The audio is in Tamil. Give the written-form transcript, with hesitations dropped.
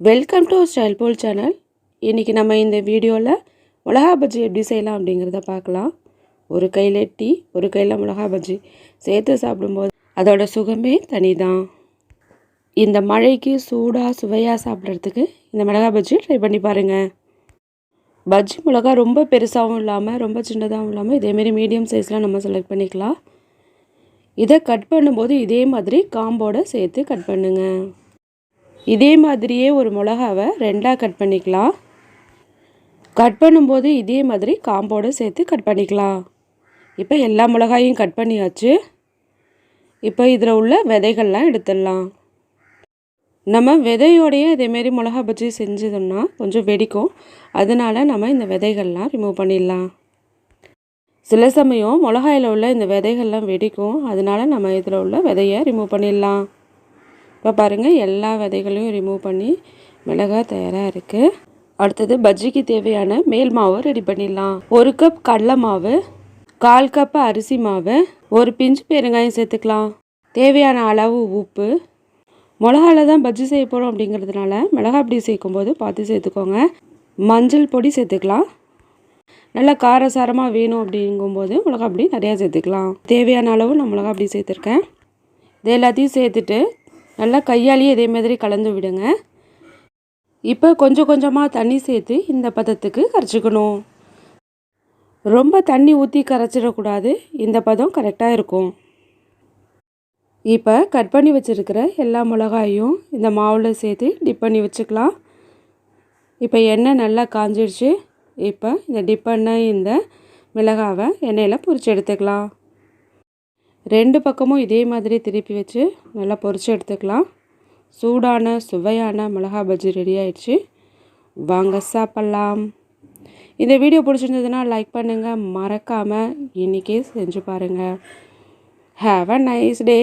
வெல்கம் டு ஸ்டைல் போல் சேனல். இன்றைக்கி நம்ம இந்த வீடியோவில் மிளகா பஜ்ஜி எப்படி செய்யலாம் அப்படிங்கிறத பார்க்கலாம். ஒரு கையில் டீ, ஒரு கையில் மிளகா பஜ்ஜி சேர்த்து சாப்பிடும்போது அதோட சுகமே தனி தான். இந்த மழைக்கு சூடாக சுவையாக சாப்பிட்றதுக்கு இந்த மிளகா பஜ்ஜி ட்ரை பண்ணி பாருங்கள். பஜ்ஜி மிளகா ரொம்ப பெருசாகவும் இல்லாமல் ரொம்ப சின்னதாகவும் இல்லாமல் இதேமாரி மீடியம் சைஸில் நம்ம செலக்ட் பண்ணிக்கலாம். இதை கட் பண்ணும்போது இதே மாதிரி காம்போடு சேர்த்து கட் பண்ணுங்கள். இதே மாதிரியே ஒரு மிளகாவை ரெண்டாக கட் பண்ணிக்கலாம். கட் பண்ணும்போது இதே மாதிரி காம்போடு சேர்த்து கட் பண்ணிக்கலாம். இப்போ எல்லா மிளகாயும் கட் பண்ணியாச்சு. இப்போ இதில் உள்ள விதைகள்லாம் எடுத்துடலாம். நம்ம விதையோடையே இதேமாரி மிளகா பஜ்ஜி செஞ்சதுன்னா கொஞ்சம் வெடிக்கும். அதனால் நம்ம இந்த விதைகள்லாம் ரிமூவ் பண்ணிடலாம். சில சமயம் மிளகாயில் உள்ள இந்த விதைகள்லாம் வெடிக்கும். அதனால் நம்ம இதில் உள்ள விதையை ரிமூவ் பண்ணிடலாம். இப்போ பாருங்கள், எல்லா விதைகளையும் ரிமூவ் பண்ணி மிளகாய் தயாராக இருக்குது. அடுத்தது பஜ்ஜிக்கு தேவையான மேல் மாவு ரெடி பண்ணிடலாம். 1 கப் கடலை மாவு, 1/4 கப் அரிசி மாவு, ஒரு பிஞ்சு பெருங்காயம் சேர்த்துக்கலாம். தேவையான அளவு உப்பு. மிளகாவில் தான் பஜ்ஜி செய்ய போகிறோம் அப்படிங்கிறதுனால மிளகா பொடி சேர்க்கும்போது பார்த்து சேர்த்துக்கோங்க. மஞ்சள் பொடி சேர்த்துக்கலாம். நல்லா காரசாரமாக வேணும் அப்படிங்கும்போது மிளகா பொடி நிறையா சேர்த்துக்கலாம். தேவையான அளவு நான் மிளகா பொடி சேர்த்துருக்கேன். இது எல்லாத்தையும் சேர்த்துட்டு நல்லா கையாலேயே இதே மாதிரி கலந்து விடுங்க. இப்போ கொஞ்சம் கொஞ்சமாக தண்ணி சேர்த்து இந்த பதத்துக்கு கரைச்சிக்கணும். ரொம்ப தண்ணி ஊற்றி கரைச்சிடக்கூடாது. இந்த பதம் கரெக்டாக இருக்கும். இப்போ கட் பண்ணி வச்சுருக்கிற எல்லா மிளகாயும் இந்த மாவில் சேர்த்து டிப் பண்ணி வச்சுக்கலாம். இப்போ எண்ணெய் நல்லா காஞ்சிடுச்சு. இப்போ இந்த டிப் பண்ண இந்த மிளகாவை எண்ணெயில் பொரித்து எடுத்துக்கலாம். 2 பக்கமும் இதே மாதிரி திருப்பி வச்சு நல்லா பொரித்து எடுத்துக்கலாம். சூடான சுவையான மிளகா பஜ்ஜி ரெடி ஆயிடுச்சு. வாங்க சாப்பிட்லாம். இந்த வீடியோ பிடிச்சிருந்ததுன்னா லைக் பண்ணுங்கள். மறக்காமல் இன்றைக்கே செஞ்சு பாருங்கள். Have a nice day.